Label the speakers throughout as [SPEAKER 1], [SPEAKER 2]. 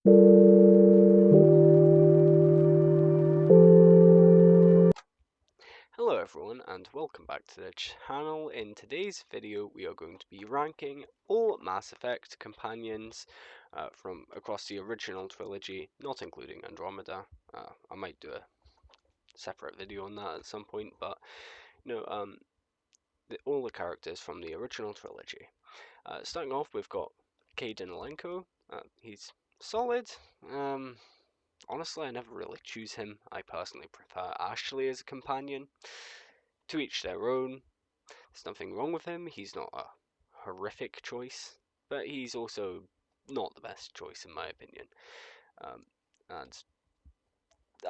[SPEAKER 1] Hello everyone and welcome back to the channel. In today's video we are going to be ranking all Mass Effect companions from across the original trilogy, not including Andromeda. I might do a separate video on that at some point, but all the characters from the original trilogy. Starting off, we've got Kaidan Alenko. He's solid. Honestly, I never really choose him. I personally prefer Ashley as a companion. To each their own. There's nothing wrong with him. He's not a horrific choice, but he's also not the best choice in my opinion. And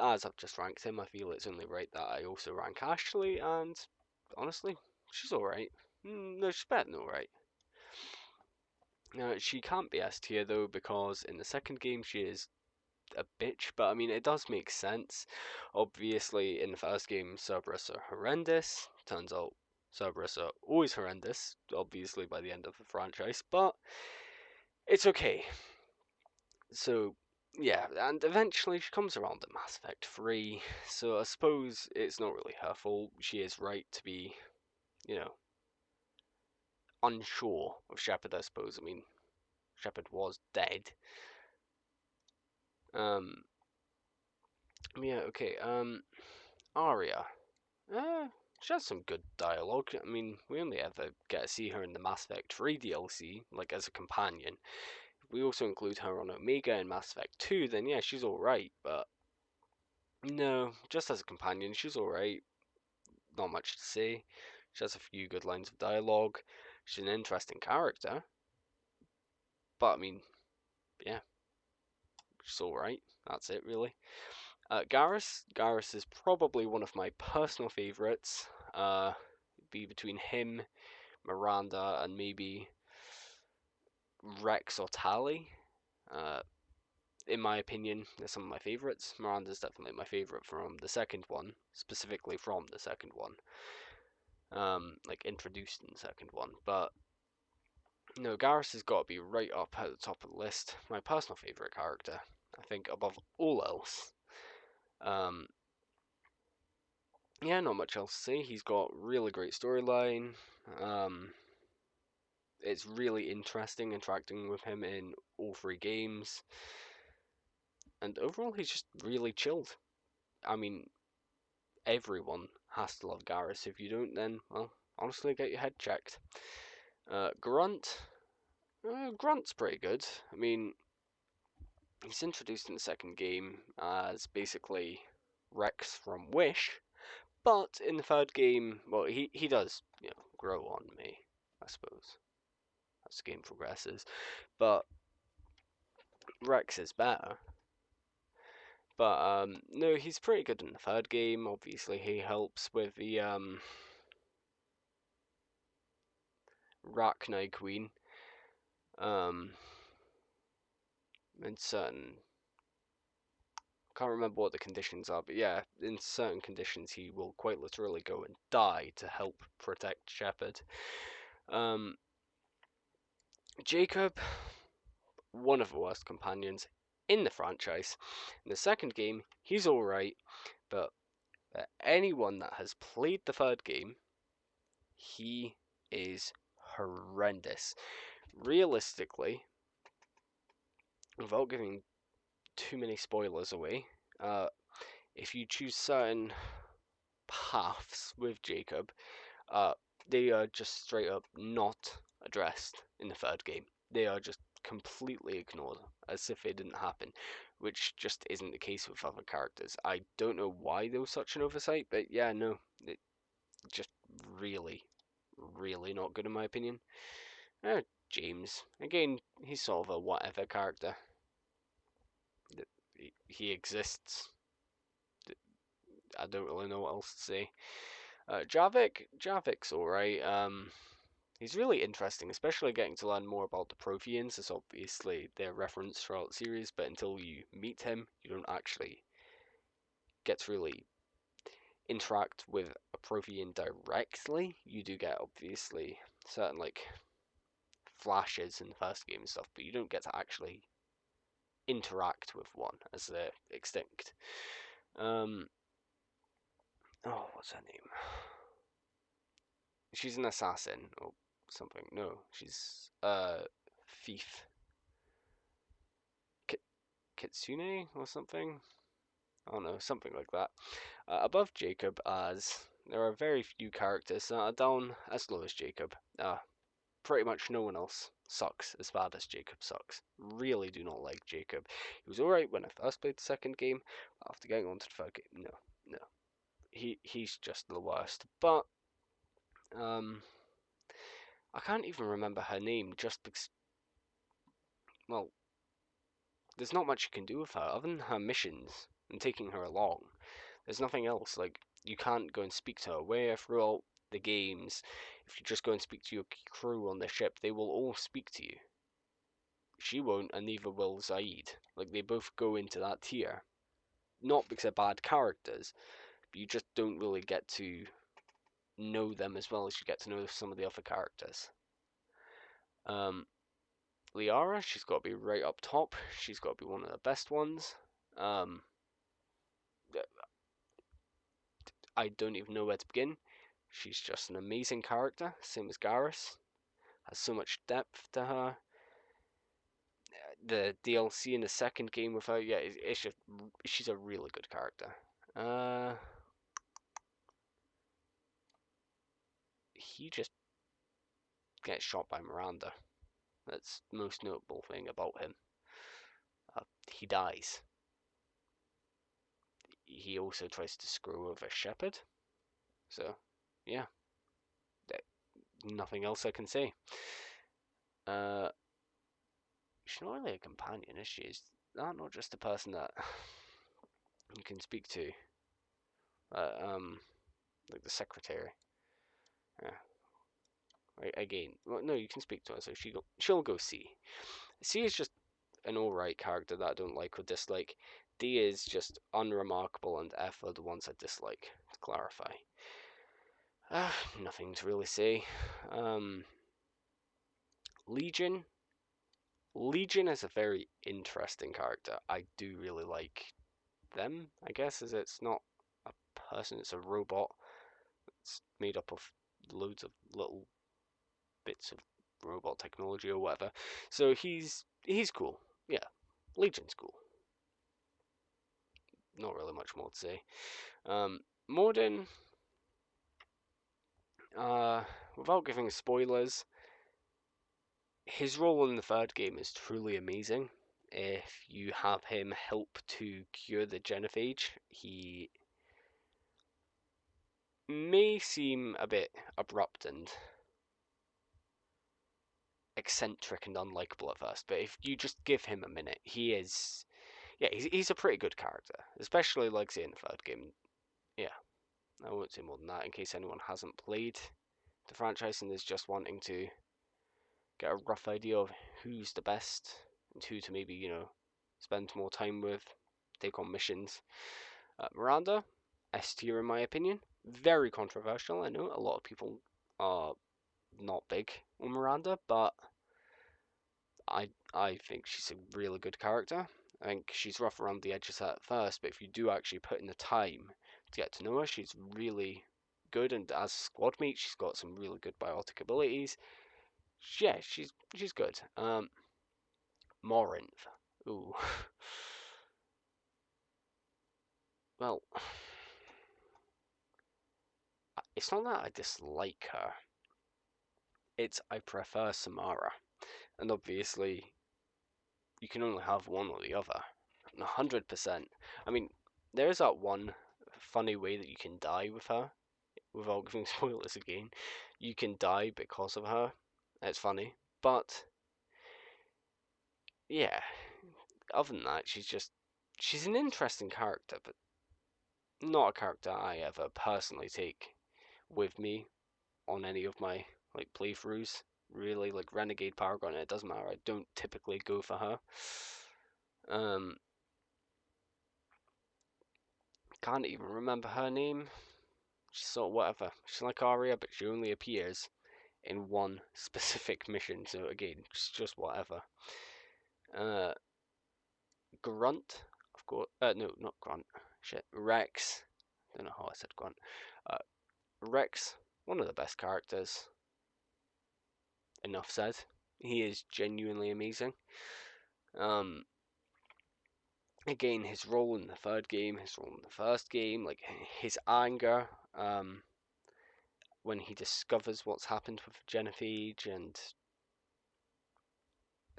[SPEAKER 1] as I've just ranked him, I feel it's only right that I also rank Ashley, and honestly, she's alright. No, she's better than alright. She can't be S tier though, because in the second game she is a bitch, but I mean, it does make sense. Obviously, in the first game, Cerberus are horrendous. Turns out Cerberus are always horrendous, obviously, by the end of the franchise, but it's okay. So, yeah, and eventually she comes around at Mass Effect 3, so I suppose it's not really her fault. She is right to be, you know, unsure of Shepard, I suppose. I mean, Shepard was dead. Um, yeah, okay, Arya. Uh, she has some good dialogue. I mean, we only ever get to see her in the Mass Effect 3 DLC, like as a companion. If we also include her on Omega in Mass Effect 2, then yeah, she's alright, but no, just as a companion, she's alright. Not much to say. She has a few good lines of dialogue. She's an interesting character, but I mean, yeah, she's alright. That's it, really. Garrus. Garrus is probably one of my personal favourites. Be between him, Miranda, and maybe Rex or Tali. Uh, in my opinion, they're some of my favourites. Miranda's definitely my favourite from the second one, specifically from the second one. Like introduced in the second one. But no, Garrus has got to be right up at the top of the list. My personal favourite character, I think, above all else. Yeah, not much else to say. He's got really great storyline. It's really interesting interacting with him in all three games. And overall, he's just really chilled. I mean, everyone has to love Garrus. If you don't, then, well, honestly, get your head checked. Grunt. Grunt's pretty good. I mean, he's introduced in the second game as basically Rex from Wish, but in the third game, well, he does, grow on me, I suppose, as the game progresses. But Rex is better. But no, he's pretty good in the third game. Obviously, he helps with the Rachni Queen. In certain, can't remember what the conditions are, but yeah, in certain conditions, he will quite literally go and die to help protect Shepard. Jacob, one of the worst companions in the franchise. In the second game, he's alright, but for anyone that has played the third game, he is horrendous. Realistically, without giving too many spoilers away, if you choose certain paths with Jacob, they are just straight up not addressed in the third game. They are just completely ignored, as if it didn't happen, which just isn't the case with other characters. I don't know why there was such an oversight, but yeah, no, it just really, really not good in my opinion. James, again, he's sort of a whatever character. He exists. I don't really know what else to say. Javik's alright. He's really interesting, especially getting to learn more about the Protheans. It's obviously their reference throughout the series, but until you meet him, you don't actually get to really interact with a Prothean directly. You do get, obviously, certain, like, flashes in the first game and stuff, but you don't get to actually interact with one as they're extinct. Oh, what's her name? She's an assassin or something. No, she's thief. Kitsune or something. I don't know, something like that. Above Jacob, as there are very few characters that are down as low as Jacob. Pretty much no one else sucks as bad as Jacob sucks. Really do not like Jacob. He was alright when I first played the second game. After getting onto the third game, no. He's just the worst. But I can't even remember her name just because, well, there's not much you can do with her other than her missions and taking her along. There's nothing else. Like, you can't go and speak to her. Where throughout the games, if you just go and speak to your crew on the ship, they will all speak to you. She won't, and neither will Zaid. Like, they both go into that tier. Not because they're bad characters, but you just don't really get to know them as well as you get to know some of the other characters. Liara, she's got to be right up top. She's got to be one of the best ones. I don't even know where to begin. She's just an amazing character, same as Garrus. Has so much depth to her. The DLC in the second game with her, yeah, it's just, she's a really good character. He just gets shot by Miranda. That's the most notable thing about him. He dies. He also tries to screw over Shepard. So, yeah. Nothing else I can say. She's not really a companion, is she? Is that not just a person that you can speak to? Like the secretary. Yeah. Again, well, no, you can speak to her, so she'll go C. C is just an alright character that I don't like or dislike. D is just unremarkable, and F are the ones I dislike, to clarify. Nothing to really say. Legion. Legion is a very interesting character. I do really like them, I guess, as it's not a person, it's a robot. It's made up of loads of little bits of robot technology or whatever. So he's cool. Yeah, Legion's cool. Not really much more to say. Morden, without giving spoilers, his role in the third game is truly amazing. If you have him help to cure the genophage, he may seem a bit abrupt and eccentric and unlikable at first, but if you just give him a minute, he's a pretty good character, especially like say in the third game. Yeah, I won't say more than that in case anyone hasn't played the franchise and is just wanting to get a rough idea of who's the best and who to maybe, spend more time with, take on missions. Miranda, S tier in my opinion. Very controversial, I know a lot of people are not big on Miranda, but I think she's a really good character. I think she's rough around the edges at first, but if you do actually put in the time to get to know her, she's really good, and as a squad mate, she's got some really good biotic abilities. Yeah, she's good. Morinth. Ooh. Well, it's not that I dislike her. It's I prefer Samara. And obviously, you can only have one or the other. 100%. I mean, there is that one funny way that you can die with her, without giving spoilers again. You can die because of her. It's funny. But, yeah, other than that, she's an interesting character, but not a character I ever personally take with me on any of my like playthroughs. Really, like Renegade Paragon, it doesn't matter. I don't typically go for her. Can't even remember her name. She's sort of whatever. She's like Arya, but she only appears in one specific mission. So again, just whatever. Grunt, of course. No, not Grunt. Shit, Rex. I don't know how I said Grunt. Uh, Rex, one of the best characters. Enough said. He is genuinely amazing. Um, Again, his role in the third game, his role in the first game, like his anger, when he discovers what's happened with Genophage and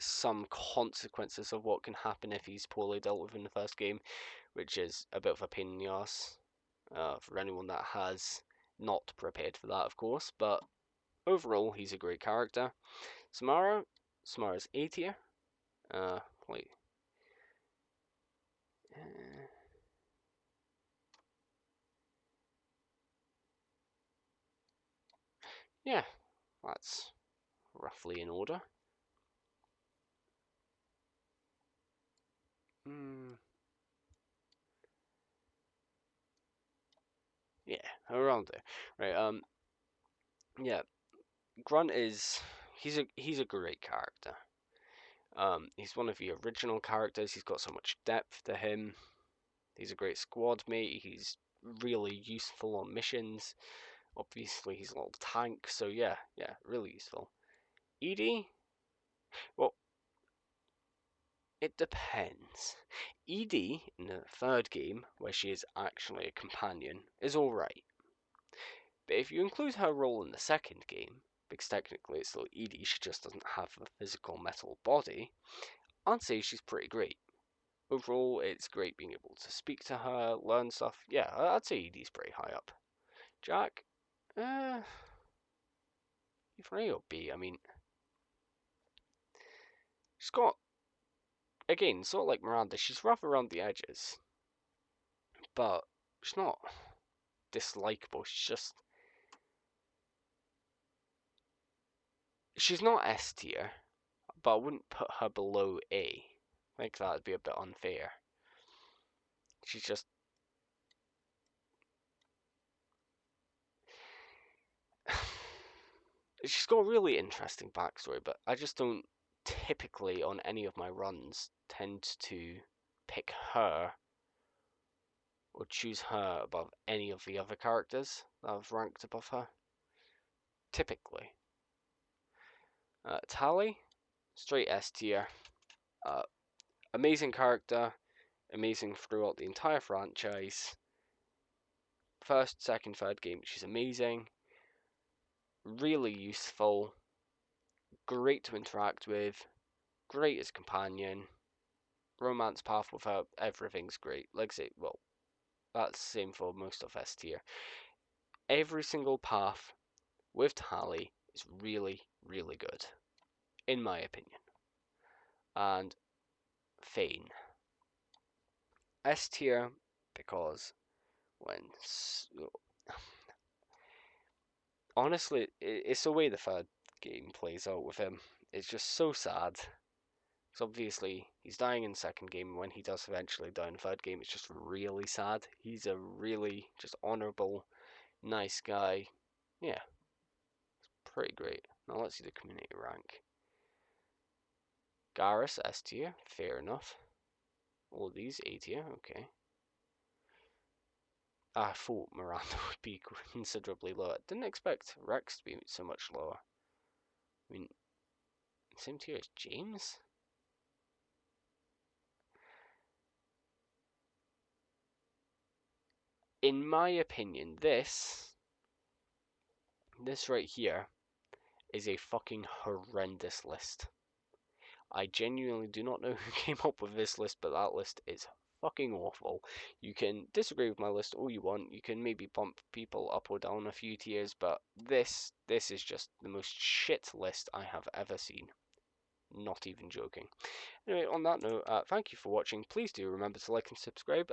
[SPEAKER 1] some consequences of what can happen if he's poorly dealt with in the first game, which is a bit of a pain in the ass for anyone that has not prepared for that, of course. But overall, he's a great character. Samara's A tier. Like, yeah, that's roughly in order. Mm, yeah, around there, right? Yeah, Grunt is he's a great character. He's one of the original characters. He's got so much depth to him. He's a great squad mate. He's really useful on missions. Obviously, he's a little tank, so yeah, really useful. Edie, well, it depends. Edie in the third game, where she is actually a companion, is alright. But if you include her role in the second game, because technically it's still Edie, she just doesn't have a physical metal body, I'd say she's pretty great. Overall, it's great being able to speak to her, learn stuff. Yeah, I'd say Edie's pretty high up. Jack, either A or B. I mean, she's got, again, sort of like Miranda, she's rough around the edges, but she's not dislikable. She's not S tier, but I wouldn't put her below A. I think that'd be a bit unfair. She's just she's got a really interesting backstory, but I just don't typically on any of my runs tend to pick her or choose her above any of the other characters that I've ranked above her. Typically. Tally, straight S tier. Uh, Amazing character, amazing throughout the entire franchise. First, second, third game, she's amazing. Really useful. Great to interact with. Great as companion. Romance path with her, everything's great. Like I say, well, that's the same for most of S tier. Every single path with Tally is really, really good, in my opinion. And Fane. S tier because when honestly, it's the way the third game plays out with him. It's just so sad. Because obviously he's dying in the second game. When he does eventually die in the third game, it's just really sad. He's a really just honourable, nice guy. Yeah, pretty great. Now let's see the community rank. Garrus S tier, fair enough. All these A tier, okay. I thought Miranda would be considerably lower. Didn't expect Rex to be so much lower. I mean, same tier as James? In my opinion, this right here is a fucking horrendous list. I genuinely do not know who came up with this list, but that list is fucking awful. You can disagree with my list all you want. You can maybe bump people up or down a few tiers, but this is just the most shit list I have ever seen. Not even joking. Anyway, on that note, thank you for watching. Please do remember to like and subscribe.